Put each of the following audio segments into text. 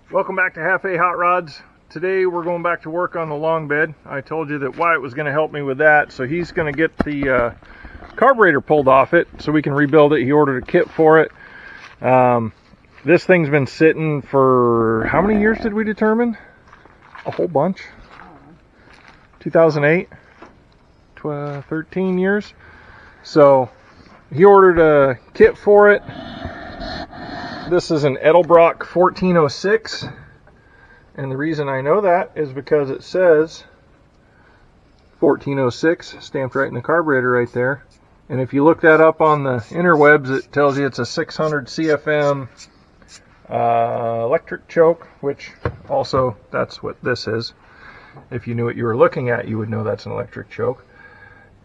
Welcome back to Half A Hot Rods. Today we're going back to work on the long bed. I told you that Wyatt was going to help me with that, so he's going to get the carburetor pulled off it so we can rebuild it. He ordered a kit for it. This thing's been sitting for, how many years did we determine? A whole bunch. 2008, 13 years. So he ordered a kit for it. This is an Edelbrock 1406, and the reason I know that is because it says 1406 stamped right in the carburetor right there. And if you look that up on the interwebs, it tells you it's a 600 CFM electric choke, which also that's what this is. If you knew what you were looking at, you would know that's an electric choke.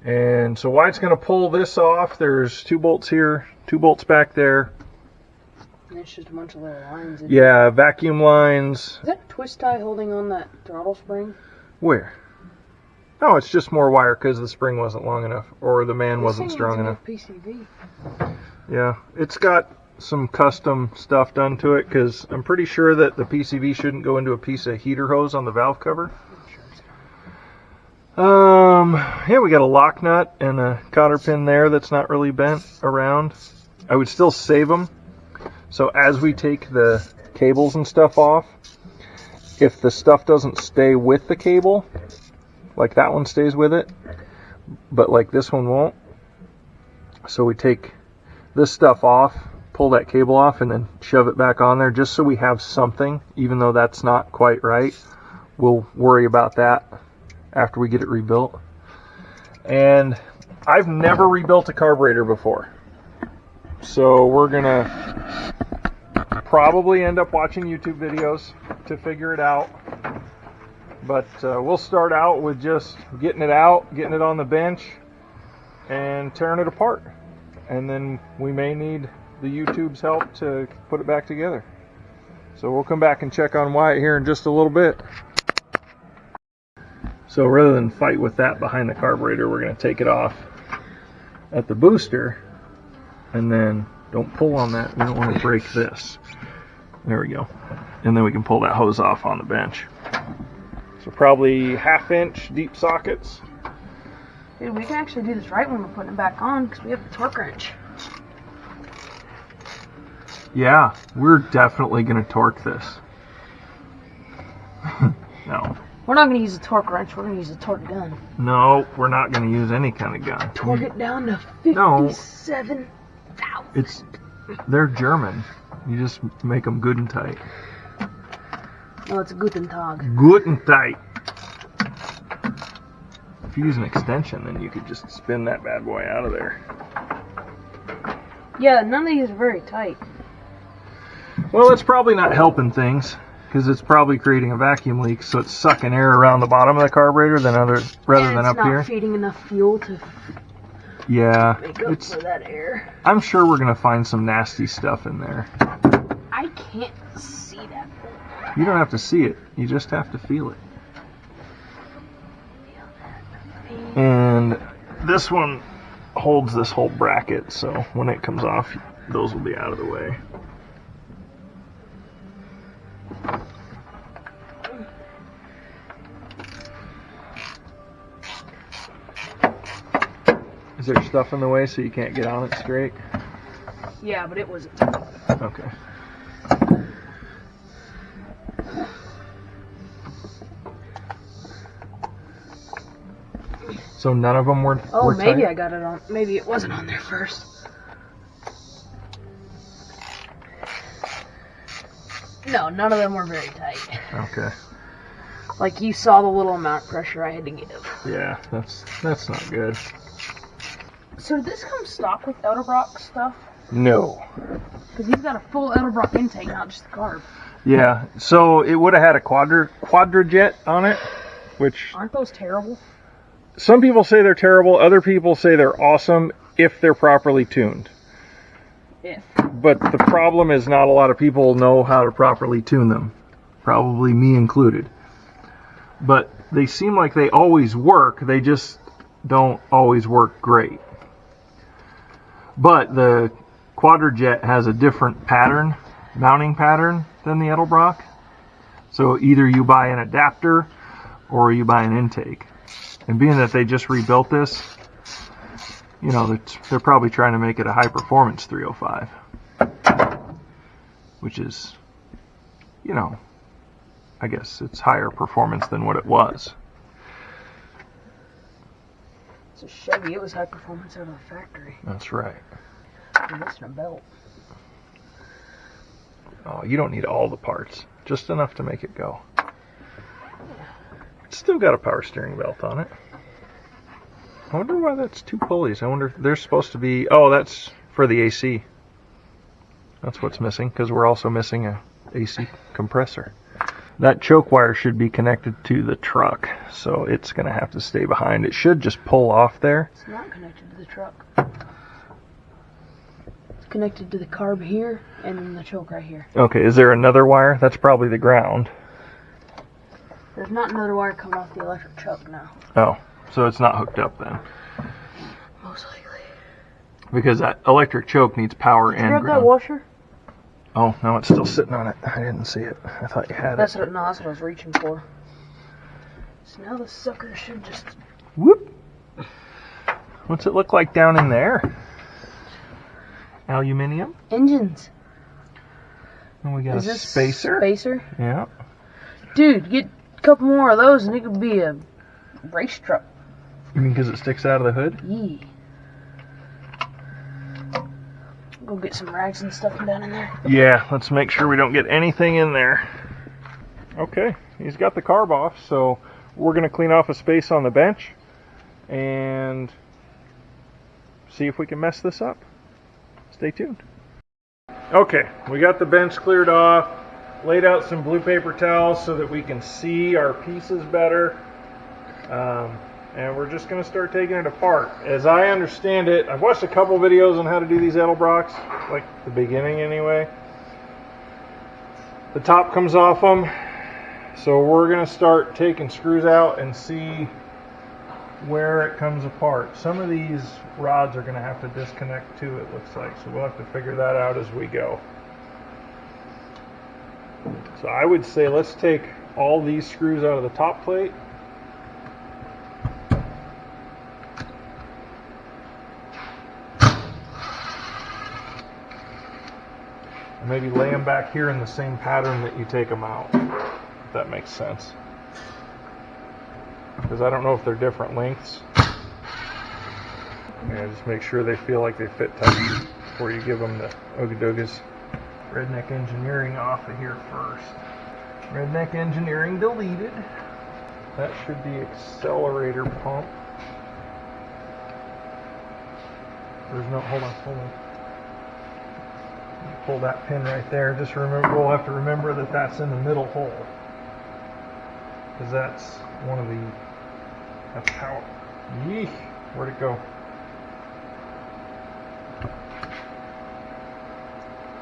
And so Wyatt's going to pull this off. There's 2 bolts here, 2 bolts back there. And it's just a bunch of little lines. Yeah, vacuum lines. Is that a twist tie holding on that throttle spring? Where? No, it's just more wire because the spring wasn't long enough, or the man wasn't strong enough. PCV. Yeah, it's got some custom stuff done to it because I'm pretty sure that the PCV shouldn't go into a piece of heater hose on the valve cover. Yeah, we got a lock nut and a cotter pin there that's not really bent around. I would still save them. So as we take the cables and stuff off, if the stuff doesn't stay with the cable, like that one stays with it, but like this one won't. So we take this stuff off, pull that cable off, and then shove it back on there just so we have something, even though that's not quite right. We'll worry about that after we get it rebuilt. And I've never rebuilt a carburetor before. So we're gonna probably end up watching YouTube videos to figure it out. But we'll start out with just getting it out, getting it on the bench, and tearing it apart. And then we may need the YouTube's help to put it back together. So we'll come back and check on Wyatt here in just a little bit. So rather than fight with that behind the carburetor, we're going to take it off at the booster. And then don't pull on that. We don't want to break this. There we go. And then we can pull that hose off on the bench. So probably 1/2 inch deep sockets. Dude, we can actually do this right when we're putting it back on because we have the torque wrench. Yeah, we're definitely going to torque this. No. We're not going to use a torque wrench. We're going to use a torque gun. No, we're not going to use any kind of gun. Torque it down to 57,000. They're German. You just make them good and tight. No, it's a Guten Tag. Good and tight. If you use an extension, then you could just spin that bad boy out of there. Yeah, none of these are very tight. Well, it's probably not helping things because it's probably creating a vacuum leak, so it's sucking air around the bottom of the carburetor rather than up here. It's not feeding enough fuel to make up for that air. I'm sure we're going to find some nasty stuff in there. I can't see that. You don't have to see it. You just have to feel it. And this one holds this whole bracket, so when it comes off, those will be out of the way. Is there stuff in the way so you can't get on it straight? Yeah, but it was okay. So none of them were. Oh, were maybe tight? I got it on. Maybe it wasn't on there first. No, none of them were very tight. Okay. Like you saw the little amount of pressure I had to give. Yeah, that's not good. So did this come stock with Edelbrock stuff? No. Because he's got a full Edelbrock intake, not just the carb. Yeah, so it would have had a quadrajet on it, which... Aren't those terrible? Some people say they're terrible, other people say they're awesome if they're properly tuned. If. But the problem is not a lot of people know how to properly tune them. Probably me included. But they seem like they always work, they just don't always work great. But the quadrajet has a different pattern, mounting pattern, than the Edelbrock. So either you buy an adapter or you buy an intake. And being that they just rebuilt this, you know, they're probably trying to make it a high performance 305, which is, you know, I guess it's higher performance than what it was. It's a Chevy. It was high performance out of the factory. That's right. You're missing a belt. Oh, you don't need all the parts, just enough to make it go. It's still got a power steering belt on it. I wonder why that's 2 pulleys. I wonder if they're supposed to be... Oh, that's for the AC. That's what's missing, because we're also missing a AC compressor. That choke wire should be connected to the truck, so it's going to have to stay behind. It should just pull off there. It's not connected to the truck. It's connected to the carb here and then the choke right here. Okay, is there another wire? That's probably the ground. There's not another wire coming off the electric choke now. Oh, so it's not hooked up then. Most likely. Because that electric choke needs power and Grab ground. that washer. Oh, no, it's still sitting on it. I didn't see it. I thought you had That's it. what I was reaching for. So now the sucker should just... Whoop! What's it look like down in there? Aluminium. Engines. And we got Is a this spacer. Spacer? Yeah. Dude, get a couple more of those and it could be a race truck. You mean because it sticks out of the hood? Yeah. Go get some rags and stuff down in there. Yeah, let's make sure we don't get anything in there. Okay, he's got the carb off, so we're going to clean off a space on the bench and see if we can mess this up. Stay tuned. Okay, we got the bench cleared off, laid out some blue paper towels so that we can see our pieces better. And we're just going to start taking it apart. As I understand it, I've watched a couple videos on how to do these Edelbrocks, like the beginning anyway. The top comes off them, so we're going to start taking screws out and see where it comes apart. Some of these rods are going to have to disconnect too, it looks like, so we'll have to figure that out as we go. So I would say let's take all these screws out of the top plate. Maybe lay them back here in the same pattern that you take them out, if that makes sense. Because I don't know if they're different lengths. Yeah, just make sure they feel like they fit tight before you give them the Ogadogas. Redneck Engineering off of here first. Redneck Engineering deleted. That should be accelerator pump. There's no, hold on. Pull that pin right there. Just remember, we'll have to remember that that's in the middle hole, because that's one of the. That's how. Yeesh, where'd it go?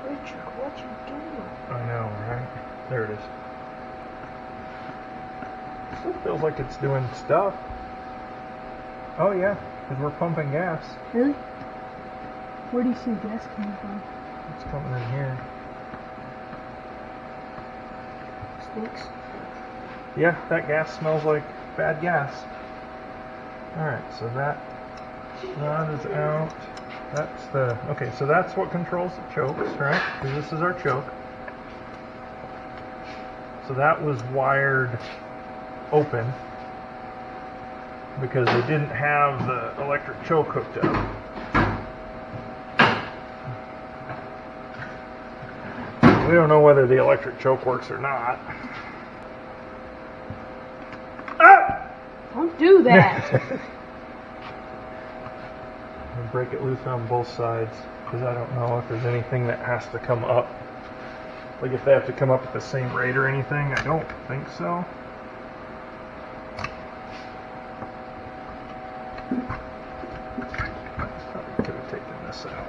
Richard, what you doing? I know, right? There it is. Still feels like it's doing stuff. Oh yeah, because we're pumping gas. Really? Where do you see gas coming from? It's coming in here. Stinks. Yeah, that gas smells like bad gas. Alright, so that rod is out. That's the... Okay, so that's what controls the chokes, right? Because this is our choke. So that was wired open because they didn't have the electric choke hooked up. We don't know whether the electric choke works or not. Ah! Don't do that. I'll break it loose on both sides because I don't know if there's anything that has to come up. Like if they have to come up at the same rate or anything. I don't think so. Probably could have taken this out.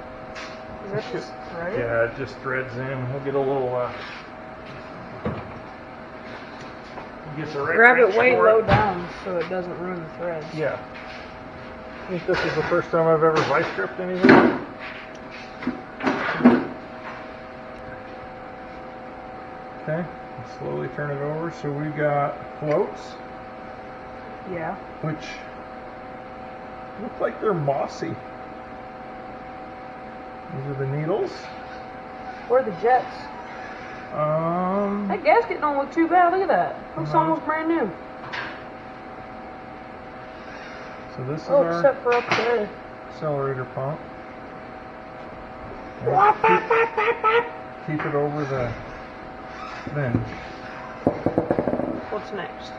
Is that just thread? Yeah, it just threads in. We'll get a little. Get the right Grab it wrench way for low down so it doesn't ruin the threads. Yeah. I think this is the first time I've ever vice gripped anything. Okay. Slowly turn it over. So we've got floats, Yeah. which look like they're mossy. These are the needles. Where are the jets? That gasket don't look too bad. Look at that. Looks almost brand new. So this is except for up there. accelerator pump. Keep it over the vent. What's next?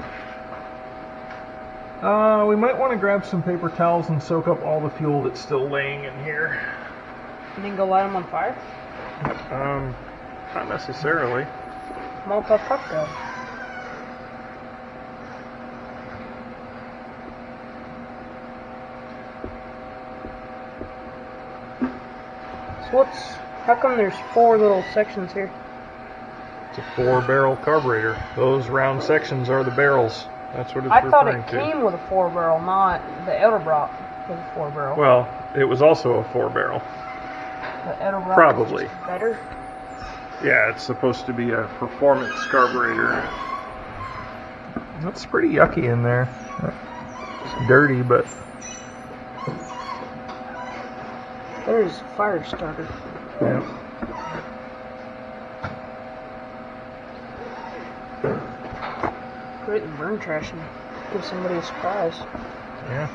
We might want to grab some paper towels and soak up all the fuel that's still laying in here. And then go light them on fire? Not necessarily. Molotov cocktail. So how come there's 4 little sections here? It's a 4-barrel carburetor. Those round sections are the barrels. That's what it's I thought referring it to. came with a 4-barrel, not the Edelbrock with a 4-barrel. Well, it was also a 4-barrel. The Edelbrock Probably. is just better. Yeah, it's supposed to be a performance carburetor. That's pretty yucky in there. It's dirty, but There's a fire starter. yeah. Put it in burn trash and give somebody a surprise. Yeah.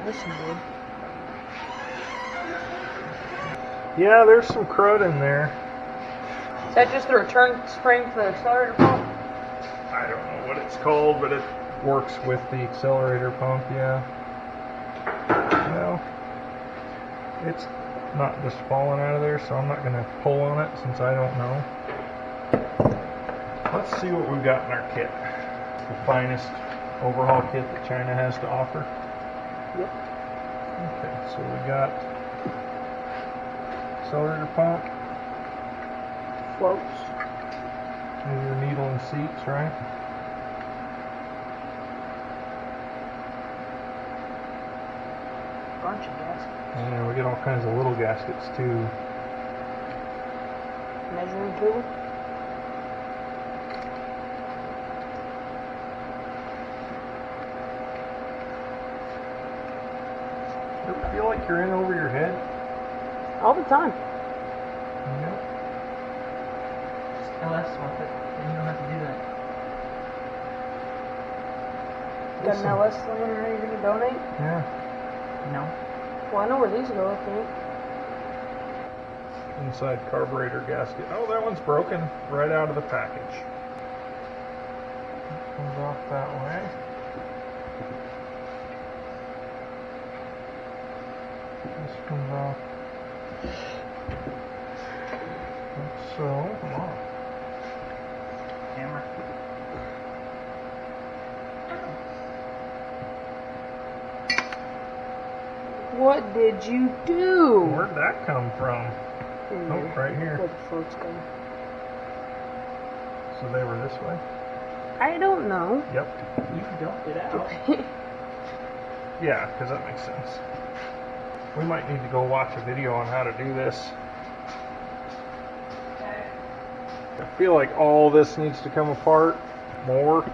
Listen, dude. Yeah, there's some crud in there. Is that just the return spring for the accelerator pump? I don't know what it's called, but it works with the accelerator pump, yeah. Well, it's not just falling out of there, so I'm not going to pull on it since I don't know. Let's see what we've got in our kit. The finest overhaul kit that China has to offer. Yep. Okay, so we got accelerator pump. Floats. These are needle and seats, right? Bunch of gaskets. And we get all kinds of little gaskets too. Measuring tool. Ever feel like you're in over your head? All the time. Yeah. LS swap it, and you don't have to do that. Got Listen. an LS laying ready to donate? Yeah. No. Well, I know where these go, I think. Inside carburetor gasket. Oh, that one's broken right out of the package. Comes off that way. This comes off. Like so. Come on. Hammer. What did you do? Where'd that come from? Oh, right here. Where the floats go. So they were this way? I don't know. Yep. You dumped it out. Yeah, because that makes sense. We might need to go watch a video on how to do this. I feel like all this needs to come apart more.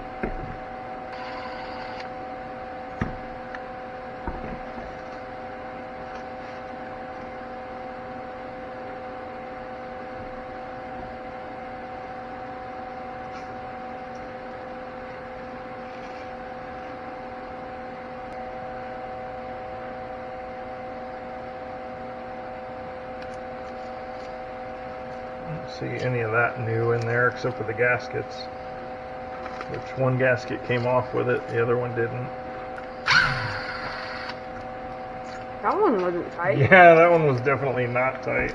See any of that new in there except for the gaskets, which one gasket came off with it, the other one didn't. That one wasn't tight. Yeah, that one was definitely not tight.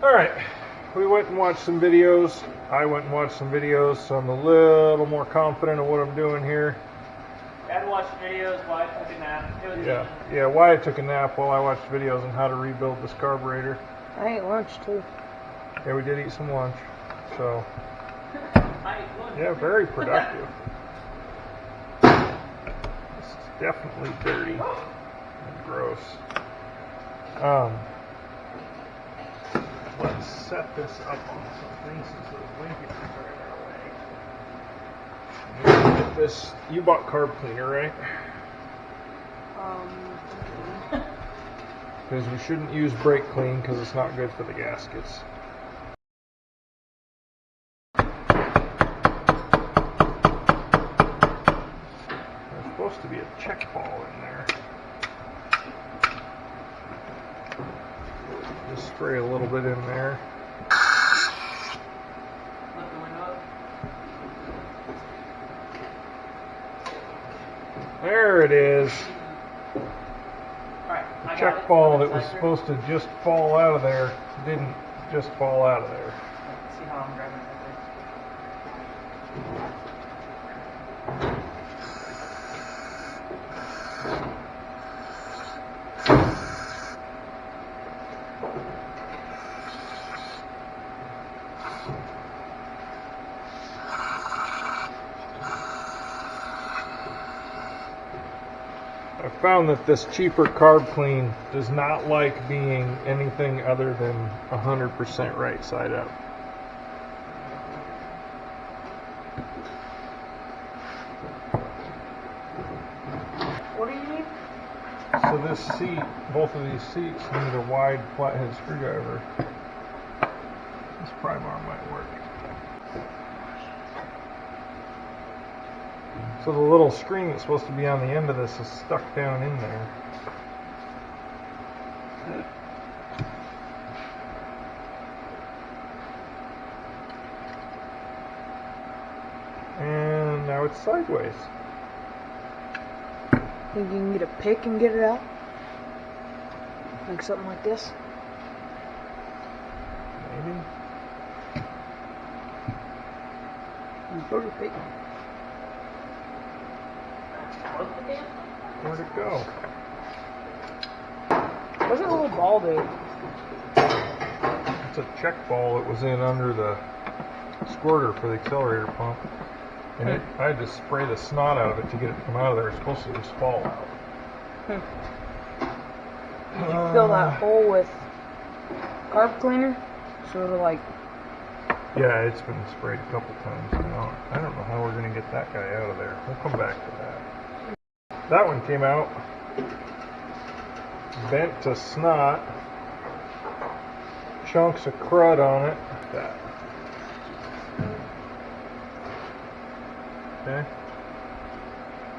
Alright, we went and watched some videos. I went and watched some videos, so I'm a little more confident of what I'm doing here. Add watched videos while I took a nap. It was Yeah, Wyatt took a nap while I watched videos on how to rebuild this carburetor. I ate lunch too. Yeah, we did eat some lunch. So, I ate lunch. yeah, very productive. This is definitely dirty and gross. Let's set this up on something since those blankets are in our way. Get this. You bought carb cleaner, right? Because we shouldn't use brake clean because it's not good for the gaskets. There's supposed to be a check ball in there. Just spray a little bit in there. Lift the window up. There it is. Alright, The I got check it. ball that was Sizer. supposed to just fall out of there didn't just fall out of there. Let's see how I'm grabbing it. I found that this cheaper carb clean does not like being anything other than 100% right side up. What do you need? So this seat, both of these seats need a wide flathead screwdriver. This pry bar might work. So the little screen that's supposed to be on the end of this is stuck down in there. And now it's sideways. Think you can get a pick and get it out? Like something like this? Maybe. Go to pick. Close the damn thing? Where'd it go? What's that little ball do? It's a check ball that was in under the squirter for the accelerator pump. And I had to spray the snot out of it to get it to come out of there. It's supposed to just fall out. Did you fill that hole with carb cleaner? Sort of like, Yeah, it's been sprayed a couple times now. I don't know how we're going to get that guy out of there. We'll come back to that. That one came out bent to snot. Chunks of crud on it. That. Okay.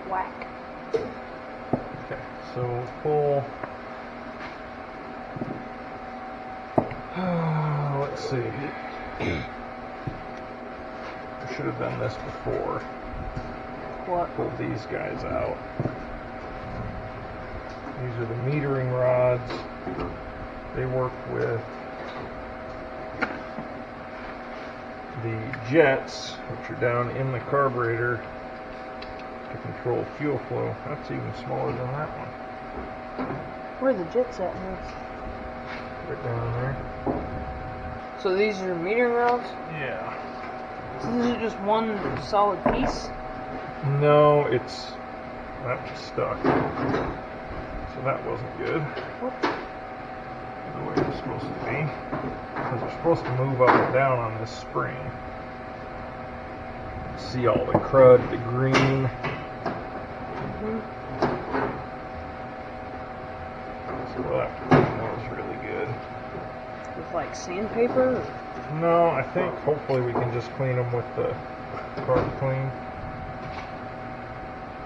whack. Okay. So we'll pull. Let's see. I should have done this before. What? Pull these guys out. These are the metering rods. They work with the jets, which are down in the carburetor to control fuel flow. That's even smaller than that one. Where are the jets at in this? Right down there. So these are metering rods? Yeah. So this is just one solid piece? No, it's that one's stuck. So that wasn't good. What? The way it's supposed to be. Because we're supposed to move up and down on this spring. See all the crud, the green. So that was really good. With like sandpaper? No, I think hopefully we can just clean them with the carb clean.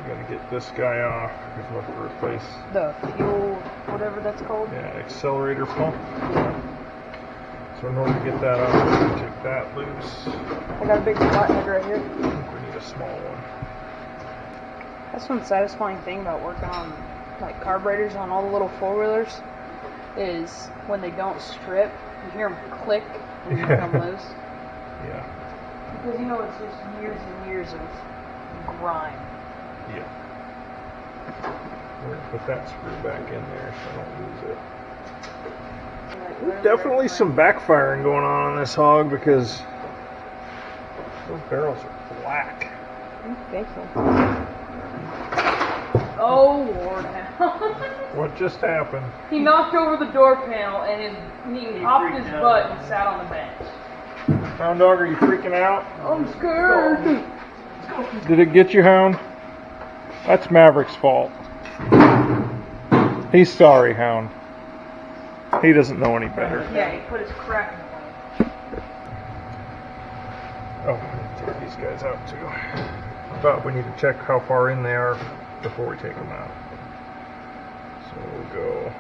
We gotta get this guy off because we'll have to replace The fuel, whatever that's called? accelerator pump. So in order to get that off, we have to take that loose. I got a big flathead right here. I think we need a small one. That's one satisfying thing about working on like carburetors on all the little four-wheelers is when they don't strip, you hear them click when you come loose. Yeah. Because you know it's just years and years of grime. Yeah. We're gonna put that screw back in there so I don't lose it. There's definitely some backfiring going on this hog because those barrels are black. Okay, so. Oh Lord! What just happened? He knocked over the door panel and he popped his butt and sat on the bench. Hound dog, are you freaking out? I'm scared. Did it get you, Hound? That's Maverick's fault. He's sorry, Hound. He doesn't know any better. Yeah, he put his crap in the way. Oh, I need to take these guys out too. But we need to check how far in they are before we take them out. So we'll go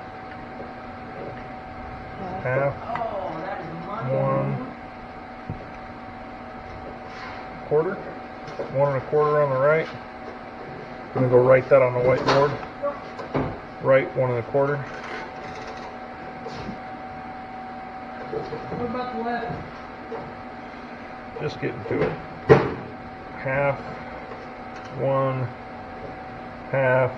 half, Oh, that is money. 1 1/4 on the right. I'm gonna go write that on the whiteboard. Right 1 1/4. What about the left? Just getting to it. Half, 1, half.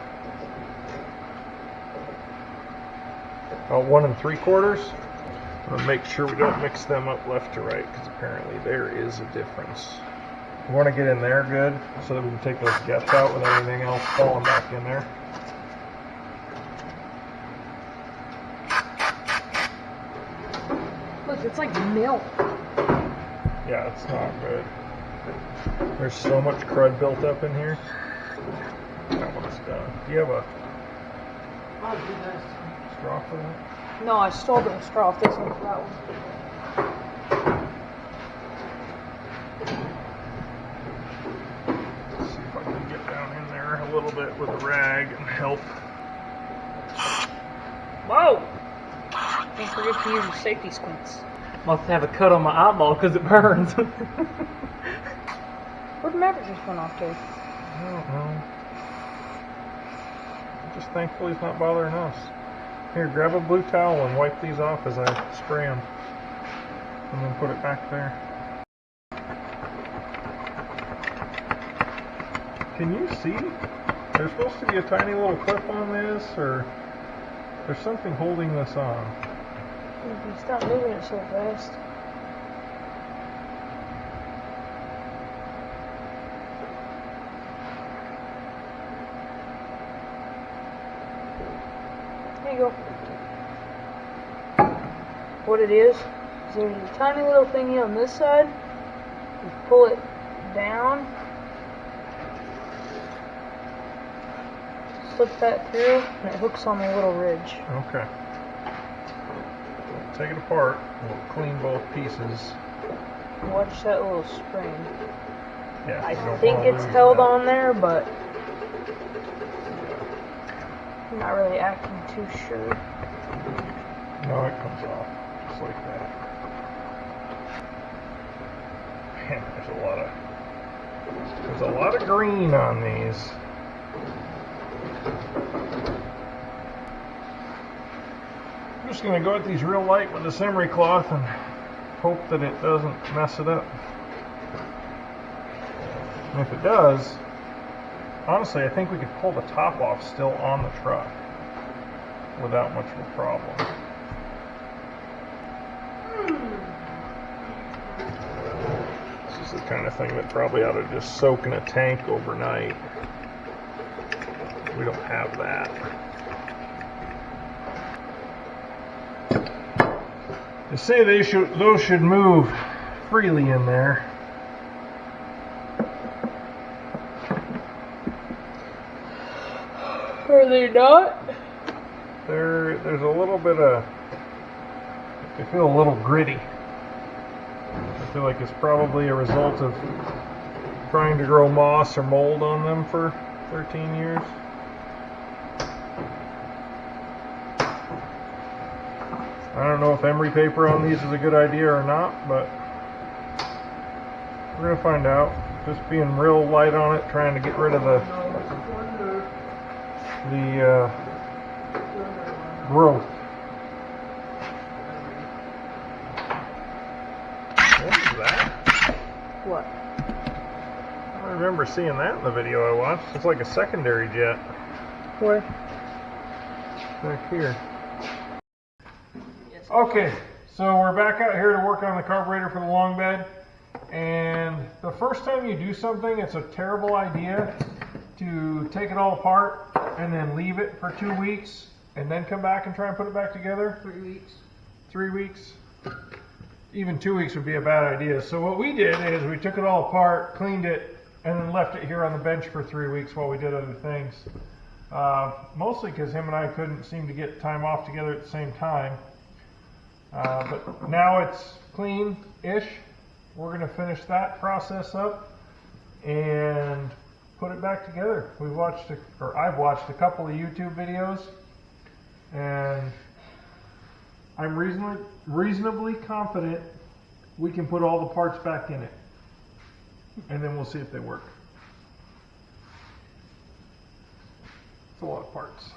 1 3/4. I'm gonna make sure we don't mix them up left to right because apparently there is a difference. We want to get in there good so that we can take those guts out with everything else falling back in there. Look, it's like milk. Yeah, it's not good. There's so much crud built up in here. That one's done. Do you have a straw for that? No, I stole the straw off this one for that one. Let's see if I can get down in there a little bit with a rag and help. Whoa! Don't forget to use your safety squints. Must have a cut on my eyeball because it burns. Where'd Maverick just went off to? I don't know. Just thankfully it's not bothering us. Here, grab a blue towel and wipe these off as I spray them. And then put it back there. Can you see? There's supposed to be a tiny little clip on this, or there's something holding this on. You stop moving it so fast. There you go. What it is there's a tiny little thingy on this side. You pull it down, slip that through, and it hooks on the little ridge. Okay. Take it apart. We'll clean both pieces. Watch that little spring. Yeah. I you don't think wanna it's lose held that. on there, but I'm not really acting too sure. No, it comes off just like that. Man, there's a lot of green on these. I'm just going to go at these real light with this emery cloth and hope that it doesn't mess it up. And if it does, honestly, I think we could pull the top off still on the truck without much of a problem. This is the kind of thing that probably ought to just soak in a tank overnight. We don't have that. They say those should move freely in there. Are they not? There's a little bit of, they feel a little gritty. I feel like it's probably a result of trying to grow moss or mold on them for 13 years. I don't know if emery paper on these is a good idea or not, but we're going to find out. Just being real light on it, trying to get rid of the growth. What is that? What? I don't remember seeing that in the video I watched. It's like a secondary jet. Where? Back here. Okay, so we're back out here to work on the carburetor for the long bed. And the first time you do something, it's a terrible idea to take it all apart and then leave it for 2 weeks and then come back and try and put it back together. 3 weeks. 3 weeks. Even 2 weeks would be a bad idea. So what we did is we took it all apart, cleaned it, and then left it here on the bench for 3 weeks while we did other things. Mostly because him and I couldn't seem to get time off together at the same time. But now it's clean-ish. We're going to finish that process up and put it back together. I've watched a couple of YouTube videos, and I'm reasonably confident we can put all the parts back in it, and then we'll see if they work. It's a lot of parts.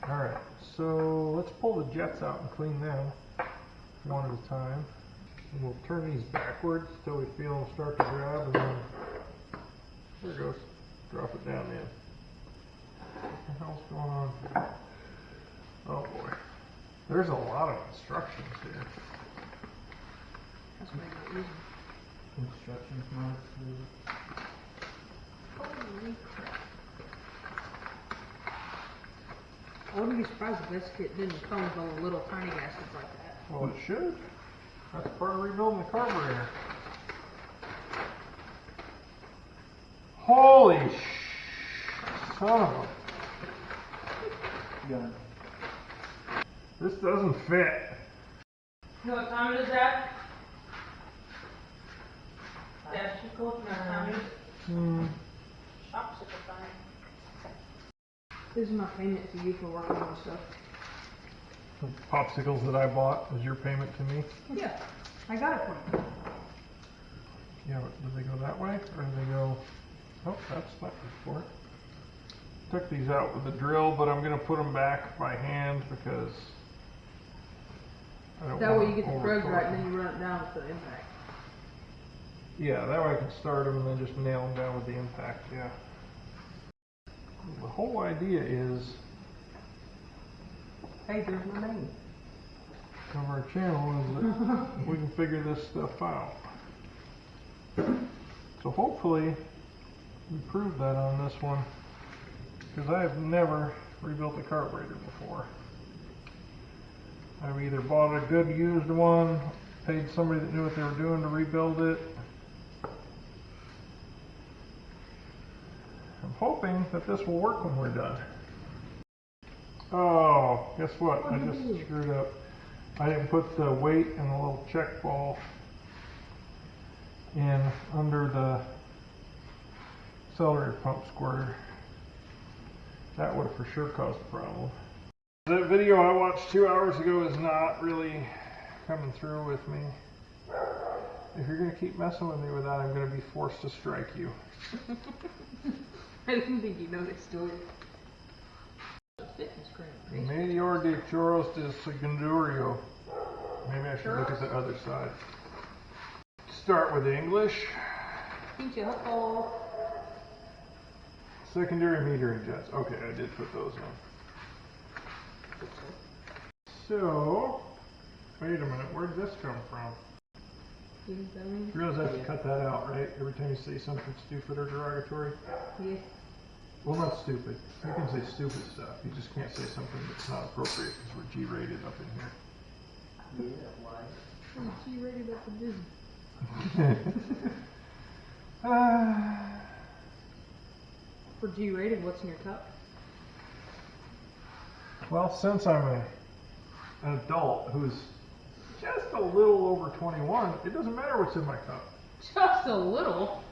All right, so let's pull the jets out and clean them one at a time. And we'll turn these backwards until we feel them start to grab, and then there it goes. Drop it down in. What the hell's going on here? Oh boy. There's a lot of instructions here. That's what I got. Instructions marked. Holy crap. I wouldn't be surprised if this kit didn't come with all the little tiny gaskets like that. Well, it should. That's part of rebuilding the carburetor. Holy son of a... Gun. This doesn't fit. You know what time it is at? Yeah, she's cool. You know what time it is? Shopsicle time. This is my payment to you for working on this stuff. The popsicles that I bought was your payment to me? Yeah, I got it for you. Yeah, but do they go that way? Or do they go... Oh, that's not good for it. Took these out with the drill, but I'm going to put them back by hand because I don't That want way you get to the threads overclock right and them. then you run it down with the impact. Yeah, that way I can start them and then just nail them down with the impact, yeah. The whole idea is Hey, there's my name. of our channel is that we can figure this stuff out. So hopefully we prove that on this one, because I have never rebuilt a carburetor before. I've either bought a good used one, paid somebody that knew what they were doing to rebuild it. I'm hoping that this will work when we're done. Oh, guess what? I just screwed up. I didn't put the weight and the little check ball in under the accelerator pump squirter. That would have for sure caused a problem. That video I watched 2 hours ago is not really coming through with me. If you're going to keep messing with me with that, I'm going to be forced to strike you. I didn't think you noticed, do it. Fitness cream. Meteor de churros de segundario. Maybe I should look at the other side. Start with English. Pinche hoppo. Secondary metering jets. Okay, I did put those in. So, wait a minute, where'd this come from? You realize I have to cut that out, right? Every time you say something stupid or derogatory? Yeah. Well, not stupid. You can say stupid stuff. You just can't say something that's not appropriate because we're G-rated up in here. Yeah, why? She rated up the Disney. For G-rated, what's in your cup? Well, since I'm an adult who's just a little over 21, it doesn't matter what's in my cup. Just a little.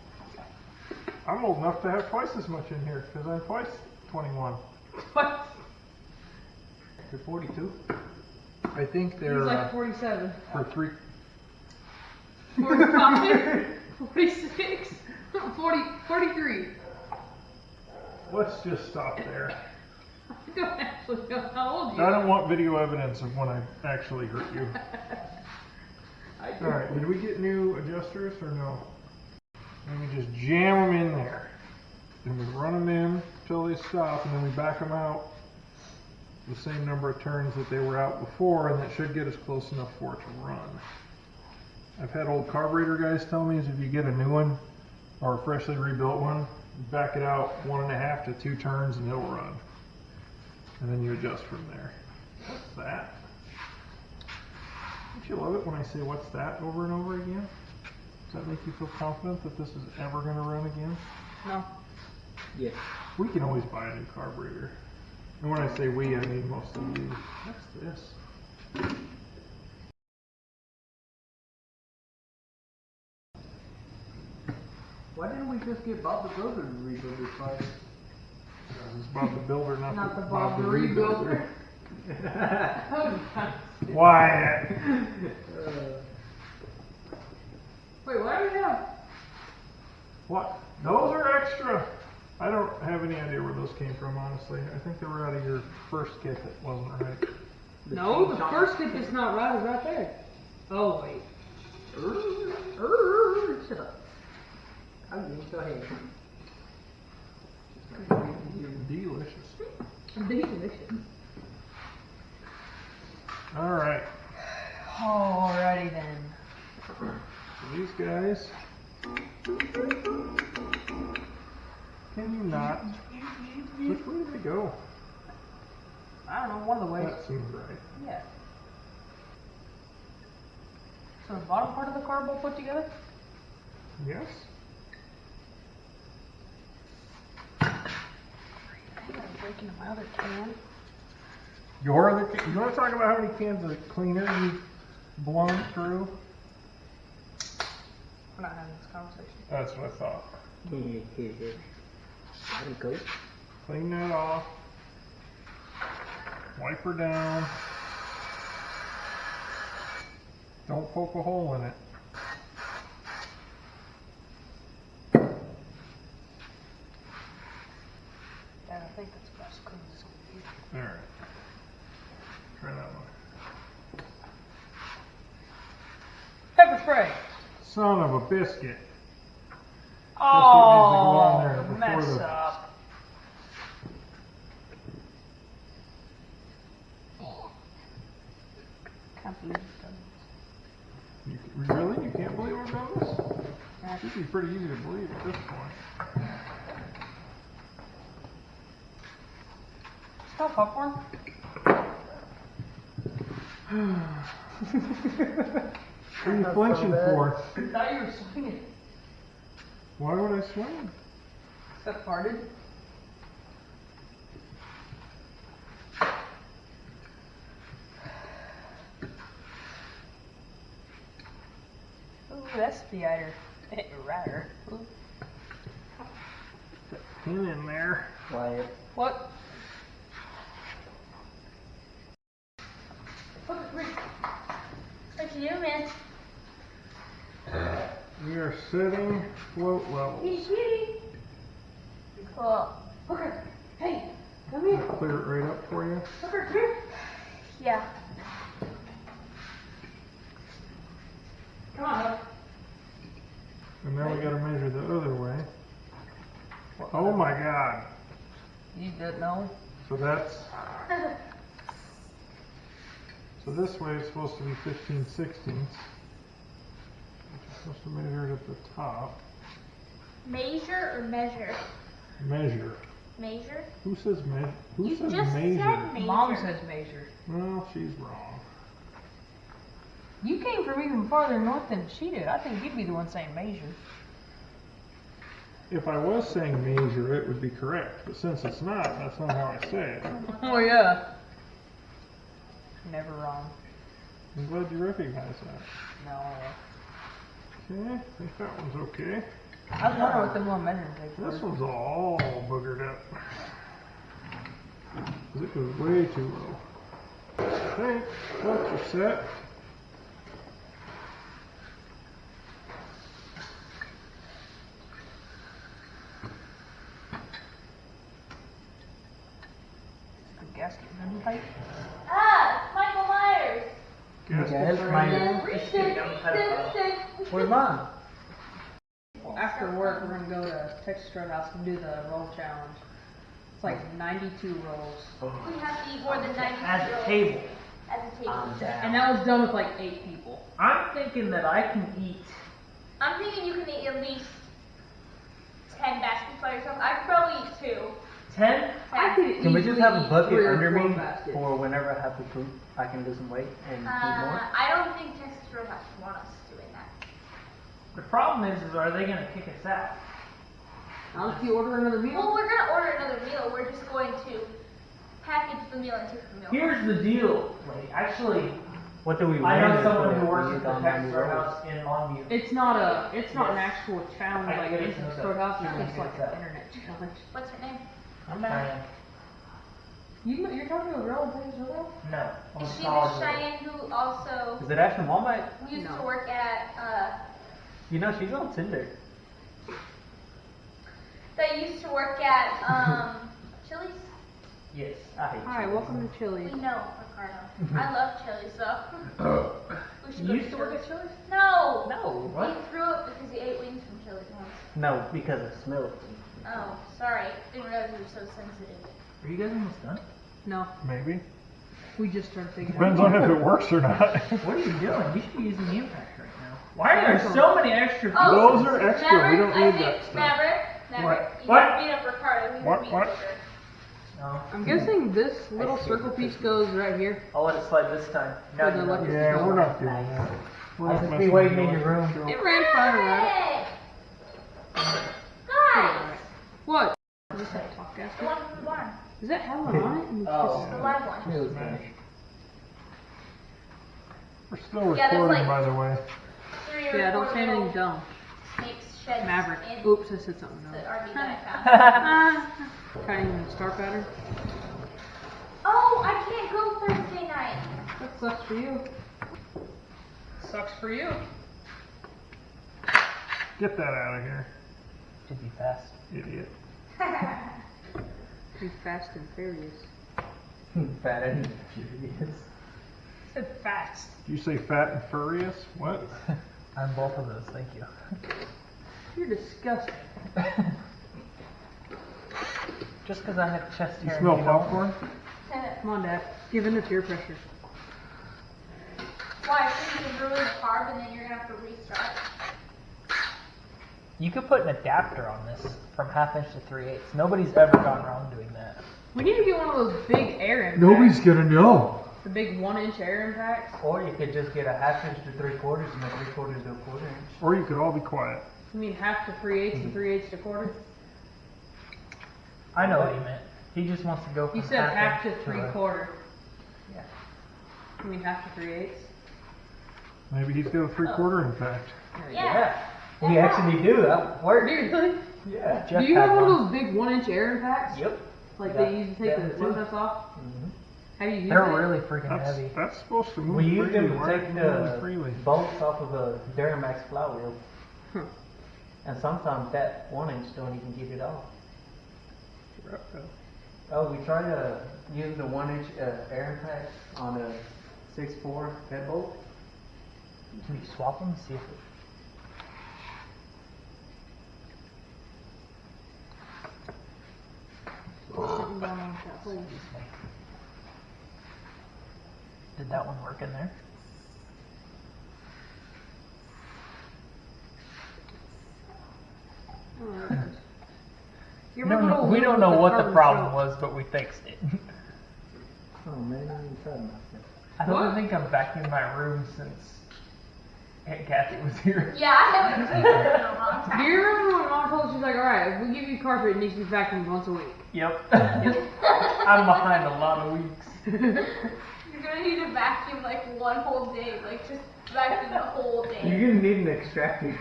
I'm old enough to have twice as much in here because I'm twice 21. What? You're 42? I think they're He's like 47. for 3. 45? 46? 43. Let's just stop there. I don't actually know how old you I are. don't want video evidence of when I actually hurt you. I do. Alright, did we get new adjusters or no? Let me just jam them in there. and we run them in till they stop, and then we back them out the same number of turns that they were out before, and that should get us close enough for it to run. I've had old carburetor guys tell me is if you get a new one or a freshly rebuilt one, you back it out 1.5 to 2 turns and it'll run. And then you adjust from there. What's that? Don't you love it when I say what's that over and over again? Does that make you feel confident that this is ever going to run again? No. Yes. We can always buy a new carburetor. And when I say we, I mean most of you. What's this? Why didn't we just get Bob the Builder to rebuild this car? This is Bob the Builder, Not the Bob the Rebuilder. Why? Wait, what do we have? What? Those are extra. I don't have any idea where those came from, honestly. I think they were out of your first kit that wasn't right. No, the first kit that's not right is right there. Oh, wait. Shut up. I'm going to go ahead. Delicious. Delicious. Alright. Alrighty then. These guys. Can you not? Which way did they go? I don't know, one of the ways. That seems right. Yeah. So the bottom part of the carb will put together? Yes? I gotta break into my other can. Your other can? You want to talk about how many cans of cleaner you've blown through? We're not having this conversation. That's what I thought. There you go. Clean that off. Wipe her down. Don't poke a hole in it. Yeah, I think that's about as clean as it's gonna be. Alright. Try that one. Pepper spray! Son of a biscuit. Oh, there before mess the- up. Can't believe it's done this. Really? You can't believe we've done this? Yeah. Should be pretty easy to believe at this point. Still popcorn? What are you flinching for? I thought you were swinging. Why would I swing? That farted? Ooh, that's the rider. Ooh. Pin in there. Wyatt. What? What you doing, man? We are setting float levels. He's shooting. Cool. Hooker, hey, come here. Clear it right up for you. Hooker, come here. Yeah. Come on, Hook. And now we gotta measure the other way. Oh my god. You didn't know? So that's, so this way it's supposed to be 15/16. Which is supposed to measure it at the top. Measure or measure? Measure. Measure? Who says measure? Who You says just measure? said measure. Mom says measure. Well, she's wrong. You came from even farther north than she did. I think you'd be the one saying measure. If I was saying measure, it would be correct. But since it's not, that's not how I say it. Oh, yeah. Never wrong. I'm glad you recognize that. No. Okay, I think that one's okay. I was wondering what them little measuring tapes This were. one's all boogered up. 'Cause it goes way too low. Okay, bolts are set. The gasket running pipe. Ah, Michael Myers. Gasket Yes, right my there. name. Where's mine? after work, we're gonna go to Texas Roadhouse and do the roll challenge. It's like 92 rolls. We have to eat more than 90 As a rolls table. As a table. And that was done with like 8 people. I'm thinking that I can eat. I'm thinking you can eat at least 10 baskets by yourself. I could probably eat 2. 10? I could Can we just easily have a eat bucket 3 or under 4 me baskets. for whenever I have to poop, I can lose some weight and eat more? I don't think Texas Roadhouse want us doing that. The problem is are they going to kick us out? How if you order another Well, meal? we're gonna order another meal. We're just going to package the meal and take the meal. Here's the deal, lady. Actually, What do we I know render someone for who if works we at eat the on Texas 90 rolls? Roadhouse in Longview. It's not an actual challenge I like get it, Texas no, Roadhouse. no, It's just no, like no. an internet challenge. What's her name? I'm Cheyenne. You're talking to a girl in Texas Roadhouse? No. I'm Is a she college Miss girl. Cheyenne who also Is it Ashton Walmart? used No. to work at You know, she's on Tinder. that used to work at Chili's? Yes. I hate Hi, welcome to Chili's. We know, Ricardo. I love Chili's though. We should You go used to work at Chili's? No! No, He threw up because he ate wings from Chili's once. No, because of smell. Oh, sorry. Didn't realize you were so sensitive. Are you guys almost done? No, Maybe. we just started thinking. Depends on if it works or not. What are you doing? You should be using the impact right now. Why are there so many extra people? Oh, Those are extra. Maverick, We don't I need think that stuff. Maverick, you What? can beat up Ricardo. He What? would beat What? Booger. No. I'm guessing this little circle piece goes right here. I'll let it slide this time. For the you're lucky- Yeah, we're not doing that. We're I'll not just be messing waiting with in your room. show. It ran fine around. Hey! Alright. Guys! What? Is this a podcast? The one from the barn. Does that have one on it? And it's Oh. The live one. Smash. We're still Yeah, there's recording, like- by the way. 3 just- or yeah, don't 4 say anything little dumb. snakes shed Maverick. in Oops, I said something the dumb. RV that I found. Can't even star pattern. Oh, I can't go Thursday night. That sucks for you. Sucks for you. Get that out of here, Should be fast. idiot. Be fast and furious. Fat and furious. Said fast. Did you say fat and furious? What? I'm both of those, thank you. You're disgusting. Just because I have chest You hair. smell and you don't. popcorn? Come on, Dad. Give in to peer pressure. Why? So you can ruin the carb and then you're gonna have to restart. You could put an adapter on this from 1/2 inch to 3/8. Nobody's ever gone wrong doing that. We need to get one of those big air impacts. Nobody's gonna know. The big 1-inch air impacts. Or you could just get a 1/2 inch to 3/4 and a 3/4 to a 1/4 inch. Or you could all be quiet. You mean half to 3/8 and 3/8 to quarter? I know what he meant. He just wants to go from You said half to inch a- 3/4. Yeah. You mean half to 3/8? Maybe he's got a 3/4 impact. Yeah. We actually do. That works. Seriously? Yeah. Do you have one of those big 1-inch air impacts? Yep. Like Yeah. they use to take Yeah, the too. nuts off? Mhm. Have you used They're it? really freaking That's heavy. that's supposed to move We use freely. them to Why take aren't you moving the freely? bolts off of a Duramax flywheel. Huh. And sometimes that 1 inch don't even get it off. Right, Oh, we tried to use the 1 inch air impact on a 6.4 head bolt. Can you swap them and see if it... Something going on with that hole. Did that one work in there? Oh, you We don't remember know, those we don't little know what the carbon problem shell? was, but we fixed it. Oh man, I'm inside myself. I don't What? think I've vacuumed my room since Aunt Kathy was here. Yeah, I haven't seen it in a long Do time. you remember when Mom told us, she's like, alright, if we give you carpet, it needs to be vacuumed once a week? Yep. I'm behind a lot of weeks. You're gonna need to vacuum like one whole day, like just vacuum the whole day. You're gonna need an extractor.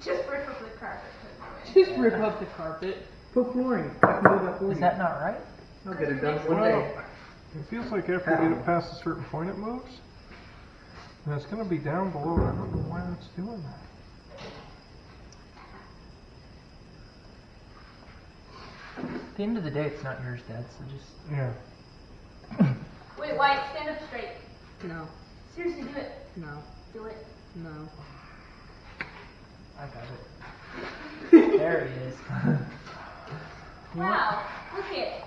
Just rip up the carpet. Just rip up the carpet. Put flooring. I can do that for you. Is that not right? I'll get it done one Well, day. it feels like after you get it past a certain point, it moves. And it's going to be down below. I don't know why it's doing that. At the end of the day, it's not yours, Dad, so just... Yeah. Wait, Wyatt, stand up straight. No, Seriously, do it. no, Do it. no. I got it. There he is. Wow, look at it.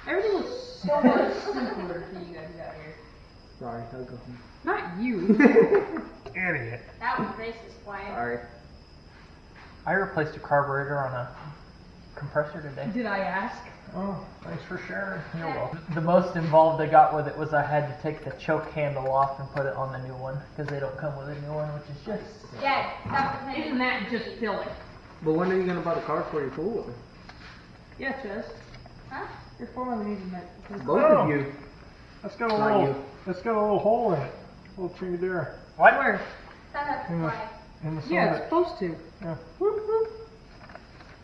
Everything was so much simpler for you guys out here. Sorry, I'll go home. Not you. Idiot. That was racist, Wyatt. Sorry. I replaced a carburetor on a compressor today. Did I ask? Oh, thanks for sharing. You're welcome. The most involved I got with it was I had to take the choke handle off and put it on the new one because they don't come with a new one, which is just Dad, stop pretending. Isn't that just silly? But when are you gonna buy the car for your pool? Yeah, Chess. Huh? Your foreman needs that. Both Oh. of you. That's got a Not little. you. That's got a little hole in it. A little chingadera what? Where? That's in the why. in the Yeah, side. it's supposed to. Yeah. Whoop, whoop.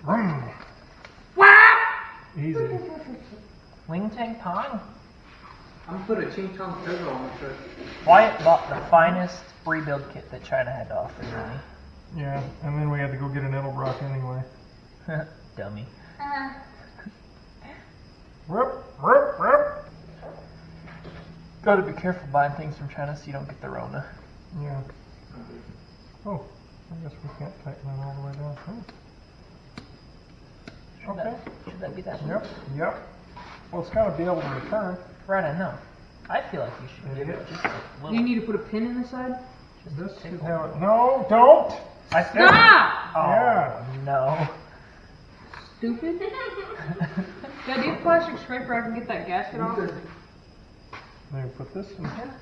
Vroom. Easy. Wing Tang Pong? I'm gonna put a Ching Chong turbo on the truck. Wyatt bought the finest rebuild kit that China had to offer me. Yeah, and then we had to go get an Edelbrock anyway. Dummy. Whoop, whoop, whoop. Gotta be careful buying things from China so you don't get the Rona. Yeah. Oh, I guess we can't tighten that all the way down. Should Okay. Should that be that? Yep, yep. Well, it's got to be able to return. Right, I know. I feel like you should give it just a Do little. you need to put a pin in the side? This should have it. No, don't! I Stop! Oh, Yeah. no. Stupid. Yeah, do you have a plastic scraper? I can get that gasket off. Maybe put this in here.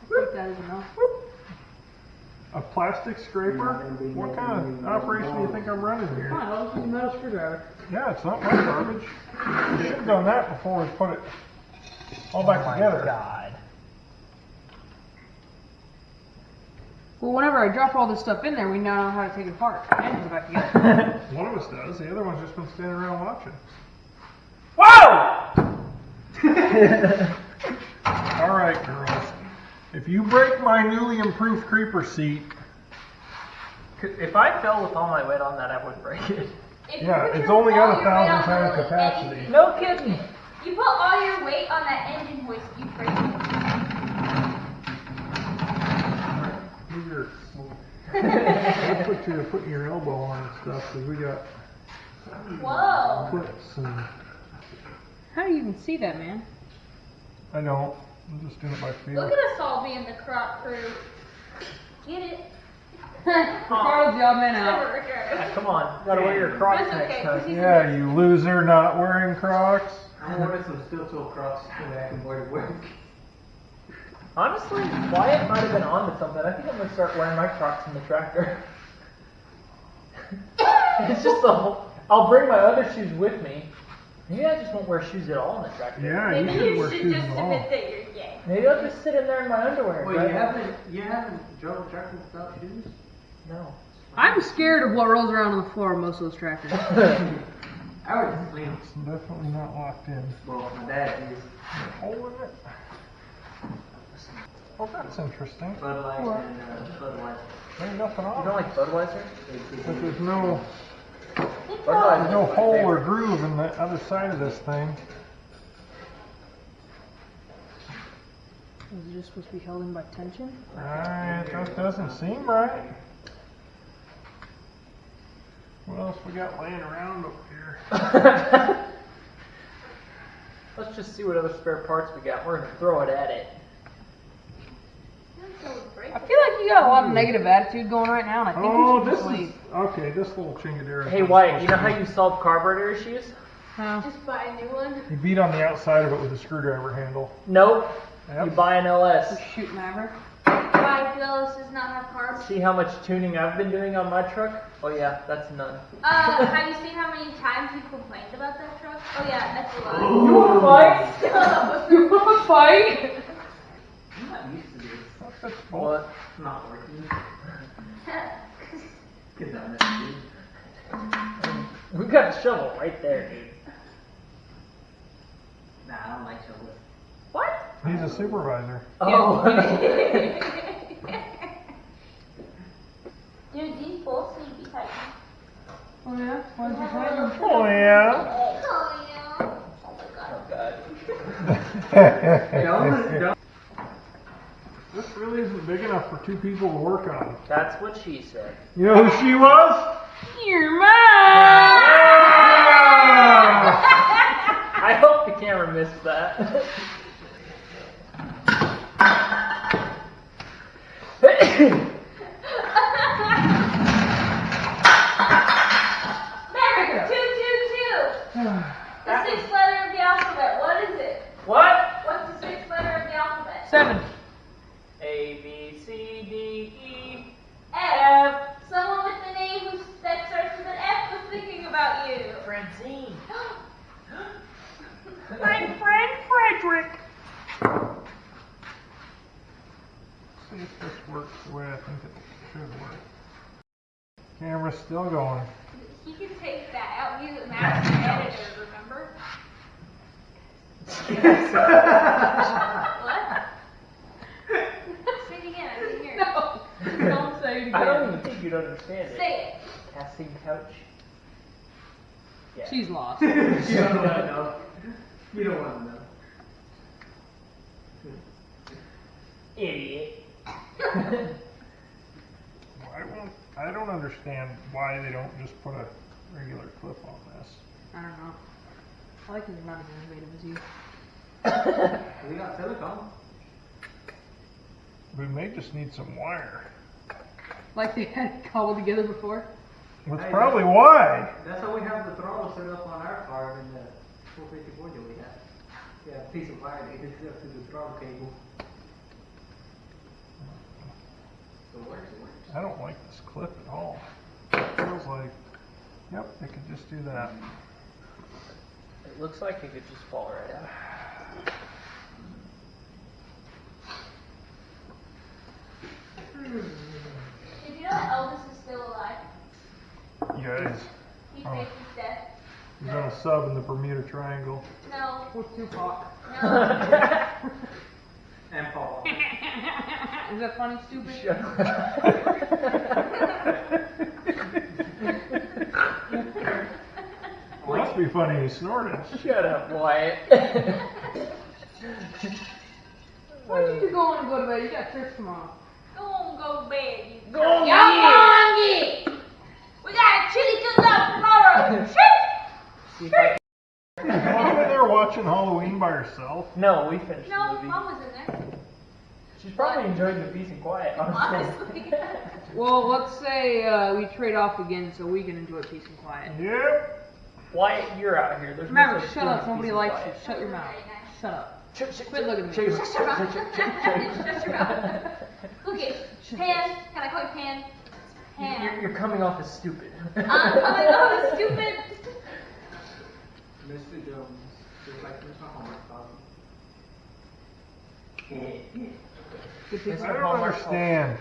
Take that as enough. A plastic scraper? What kind of operation do you think I'm running Come here? on, I'll just use a metal screwdriver. Yeah, it's not my garbage. We should have done that before we put it all back Oh my together. God. Well, whenever I drop all this stuff in there, we now know how to take it apart and put it back together. One of us does. The other one's just been standing around watching. Whoa! All right, girls. If you break my newly improved creeper seat, If I fell with all my weight on that, I would break it. If you yeah, put it's your- only got all 1,000 your weight on pound the capacity. engine- No kidding. You put all your weight on that engine hoist, you break it. That's what you're putting your elbow on and stuff, because we got Whoa. clips and How do you even see that, man? I don't. I'm just doing it by feel. Look at us all being the crop crew. Get it? Carl's the odd man out. Yeah, come on. Gotta wear your Crocs That's next okay, time. 'cause he's- Yeah, you loser not wearing Crocs. I wanted some steel toe Crocs that I can wear to work. Honestly, Wyatt might have been onto something. I think I'm gonna start wearing my Crocs in the tractor. It's just the whole. I'll bring my other shoes with me. Maybe I just won't wear shoes at all in the tractor. Yeah, Maybe you should you wear should shoes just and all. admit that you're gay. Maybe I'll just sit in there in my underwear. Wait, right? you haven't drove a tractor without shoes? No. I'm scared of what rolls around on the floor of most of those tractors. I would clean. It's definitely not locked in. Well, my dad is. Hole in it. Oh, that's interesting. Bud Light and Budweiser. There's nothing You on don't it. like Budweiser? But there's no Budweiser's no my hole or favorite. groove in the other side of this thing. Is it just supposed to be held in by tension? It just doesn't seem right. What else we got laying around over here? Let's just see what other spare parts we got. We're gonna throw it at it. I feel like you got a lot of negative attitude going right now, and I think Oh, you this should is sleep. okay. This little chingadera. Hey Wyatt, you know how you solve carburetor issues? How? Just buy a new one. You beat on the outside of it with a screwdriver handle. Nope. Yep. You buy an LS. Shoot Maverick. Why Phyllis does not have carbs? See how much tuning I've been doing on my truck? Oh yeah, that's none. Have you seen how many times you complained about that truck? Oh yeah, that's a lot. You wanna fight? You want to fight? I'm not used to this. What's this for? What? It's not working. Get that message. We got a shovel right there, dude. Nah, I don't like shovels. What? He's a supervisor. Oh. Dude, these bolts need to be tightened. Oh yeah? Why did you fight him? Oh yeah. Oh yeah. Oh my god. Oh god. Don't. This really isn't big enough for 2 people to work on. That's what she said. You know who she was? Your mom! I hope the camera missed that. Maverick, 222. The 6th letter of the alphabet. What is it? What? What's the 6th letter of the alphabet? 7. A, B, C, D, E, F. Someone with the name that starts with an F was thinking about you. Francine. My friend Frederick. See if this works the way I think it should work. Camera's still going. He can take that out. He's a master editor, remember? What? Say it again. I didn't hear it. No. Don't say it again. I don't even think you'd understand it. Say it. Casting couch. Yeah. She's lost. You don't want to know. You don't want to know. Idiot. I don't understand why they don't just put a regular clip on this. I don't know. I like that you're not as innovative as you. We got silicone. We may just need some wire. Like they had it cobbled together before. That's Hey, probably why. That's how we have the throttle set up on our car in the 454 that we have. We have a piece of wire that hooks up to the throttle cable. So it works, it works. I don't like this clip at all. It feels like, yep, they could just do that. It looks like it could just fall right out. Did you know that Elvis is still alive? Guys, He Oh. faked his death. he's on a sub in the Bermuda Triangle. No. With Tupac. No. And Paul. Is that funny, stupid? Shut up. Must be funny he snorted. Shut up, Wyatt. Why did you go and go to bed? You got church tomorrow. Go on, go to bed. You Go on, Y'all hungry. We got a chili cook-off tomorrow. Shit. See if I Is Mom in there watching Halloween by herself? No, we finished No, the movie. Mom was in there. She's probably enjoying the peace and quiet, honestly. Honestly. Well, let's say we trade off again so we can enjoy peace and quiet. Yep. Wyatt, you're out here. There's Remember, no such shut thing up. as Nobody peace and likes you. quiet. Shut your mouth. Shut up. Quit looking at me. Shut your mouth. Shut your mouth. Okay. Pan. Can I call you Pan? Pan. You're coming off as stupid. I'm coming off as stupid. Mr. Jones, just like Mr. Hallmark coffee. Good peace I and don't understand.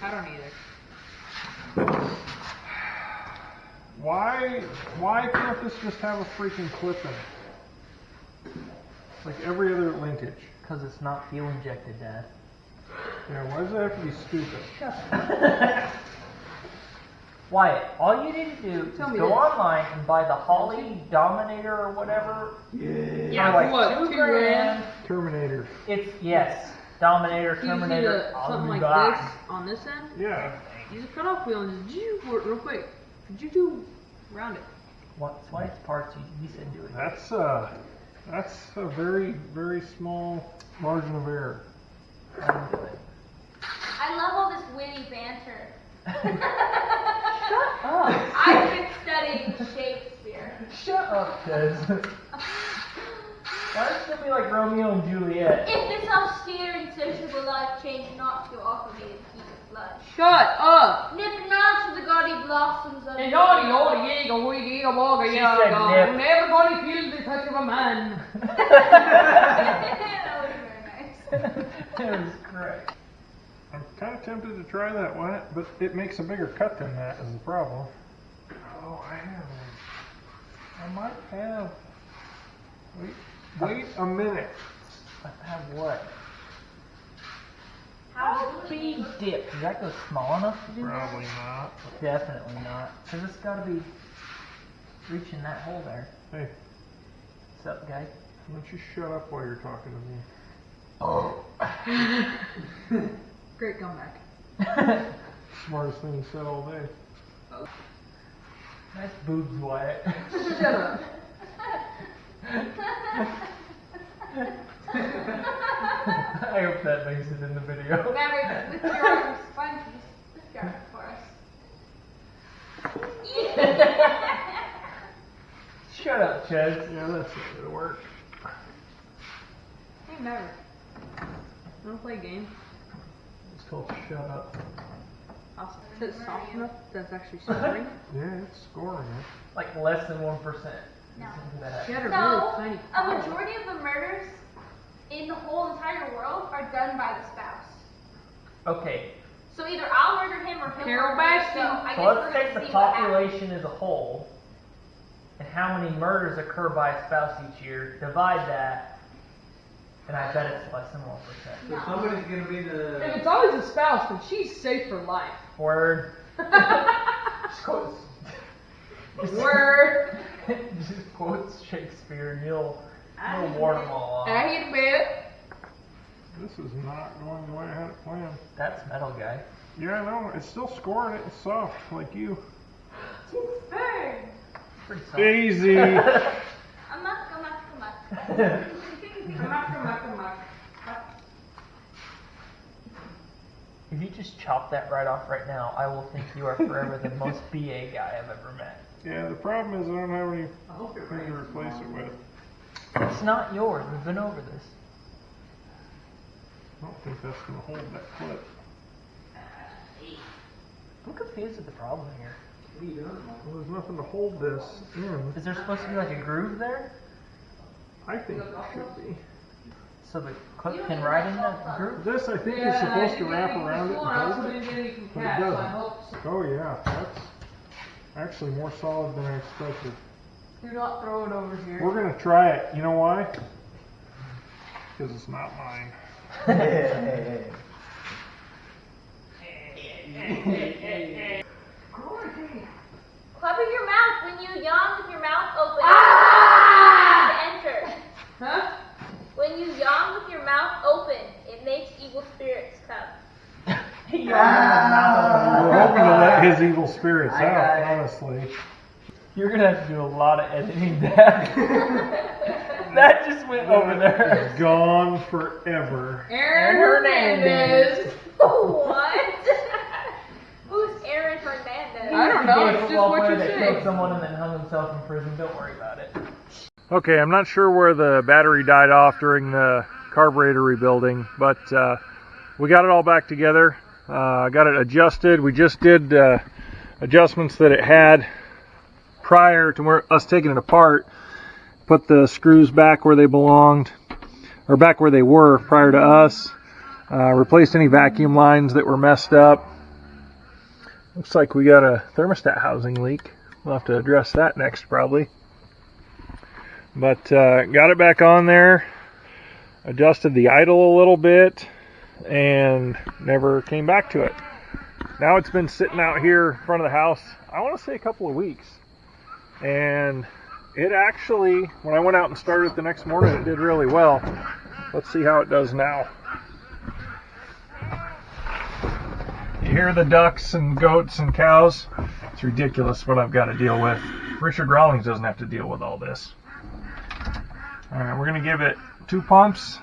I don't either. Why can't this just have a freaking clip in it? Like every other linkage. Because it's not fuel injected, Dad. Yeah, why does it have to be stupid? Wyatt, all you need to do is Tell me go this. online and buy the Holly Dominator or whatever. Yeah, for like what, $2 $2 grand. Terminator. It's, yes, Dominator, So you see Terminator, something like Overhaul. this on this end? Yeah. You just cut off wheel and just real quick. Real What's Wyatt's parts? He said do it. That's a very, very small margin of error. I love all this witty banter. Shut up. I've been studying Shakespeare. Shut up, Des. Why does it be like Romeo and Juliet? If this austere and sociable life change not to offer me the key of life. Shut up! Nip not to the gaudy blossoms of Hey, yoddy, yoddy, yiga, wigga, yiga, wogga, She yaga. said nip. Never gonna feel the touch of a man. That was very nice. That was correct. I'm kind of tempted to try that one, but it makes a bigger cut than that is the problem. Oh, I might have. Wait a minute. I have what? How Big dip. Does that go small enough to do that? Probably not. Definitely not. Because it's got to be reaching that hole there. Hey, What's up, guy? why don't you shut up while you're talking to me? Oh. Great comeback. Smartest thing said all day. Nice boobs, Wyatt. Shut up. I hope that makes it in the video. Mary, with your sponges, start for us. Shut up, Chaz. Yeah, that's not gonna work. Hey, Maverick. Wanna play a game? It's called Shut Up. Awesome. Is it soft enough that's actually scoring? Yeah, it's scoring it. Like less than 1%. No. Listen to that. She had a So, really tiny a paw. majority of the murders in the whole entire world are done by the spouse. Okay, So either I'll murder him or he'll Carol murder me. Baskin. So I so guess let's we're take gonna the see what happens. population as a whole and how many murders occur by a spouse each year, divide that, and I bet it's less than 1%. So somebody's gonna be If the. it's always a spouse, then she's safe for life. Word. Just quote, Word. just quotes Shakespeare and you'll ward them all off. I hate a bit. This is not going the way I had it planned. That's metal guy. Yeah, I know. It's still scoring it. It's soft, like you. Burn. Pretty soft. Easy. I'm not. If you just chop that right off right now, I will think you are forever the most BA guy I've ever met. Yeah, the problem is I don't have anything to replace it with. It's not yours. We've been over this. I don't think that's going to hold that clip. I'm confused with the problem here. What are you doing, Mom? Well, there's nothing to hold this in. Is there supposed to be like a groove there? I think it should be. So the clip can ride in that groove? This, I think, is supposed to wrap around it and hold it, but it doesn't. Oh yeah, that's actually more solid than I expected. Do not throw it over here. We're going to try it. You know why? Because it's not mine. Cover your mouth when you yawn with your mouth open. Enter. Huh? When you yawn with your mouth open, it makes evil spirits come. We're hoping to let his evil spirits I got out, it. honestly. You're gonna have to do a lot of editing, Dad. That just went over there. It's gone forever. Aaron Hernandez. What? Who's Aaron Hernandez? I don't know. He's a It's just football what player you that say. killed someone and then hung himself in prison. Don't worry about it. Okay, I'm not sure where the battery died off during the carburetor rebuilding, but we got it all back together. Got it adjusted. We just did adjustments that it had prior to us taking it apart. Put the screws back where they belonged, or back where they were prior to us. Replaced any vacuum lines that were messed up. Looks like we got a thermostat housing leak. We'll have to address that next probably. But got it back on there, adjusted the idle a little bit, and never came back to it. Now it's been sitting out here in front of the house, I want to say a couple of weeks. And it actually, when I went out and started it the next morning, it did really well. Let's see how it does now. You hear the ducks and goats and cows? It's ridiculous what I've got to deal with. Richard Rawlings doesn't have to deal with all this. Alright, we're going to give it 2 pumps.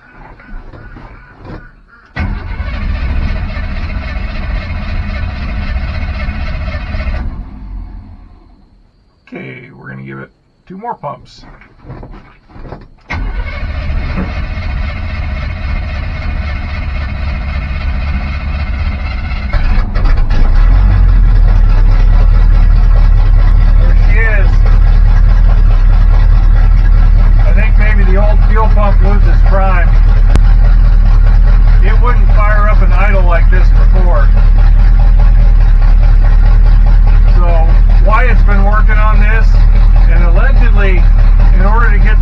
Okay, we're going to give it 2 more pumps. The old fuel pump loses prime. It wouldn't fire up an idle like this before. So Wyatt's been working on this, and allegedly, in order to get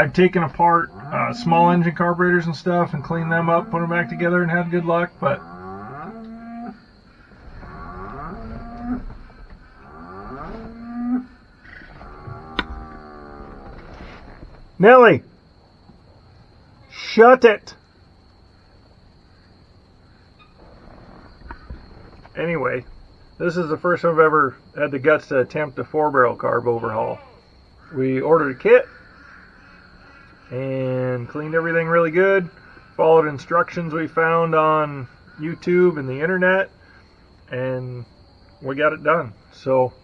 I've taken apart small engine carburetors and stuff and cleaned them up, put them back together, and had good luck. But Nelly, shut it. Anyway, this is the first time I've ever had the guts to attempt a 4-barrel carb overhaul. We ordered a kit and cleaned everything really good, followed instructions we found on YouTube and the internet, and we got it done. So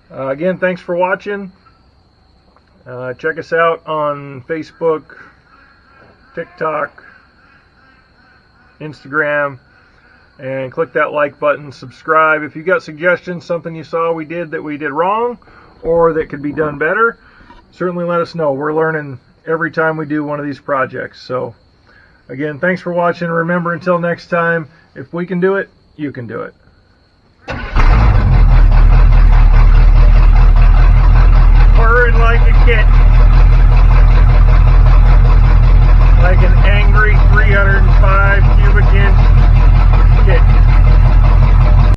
again, thanks for watching. Check us out on Facebook, TikTok, Instagram, and click that like button, subscribe. If you got suggestions, something you saw we did that we did wrong or that could be done better, certainly let us know. We're learning every time we do one of these projects. So again, thanks for watching. Remember, until next time, if we can do it, you can do it.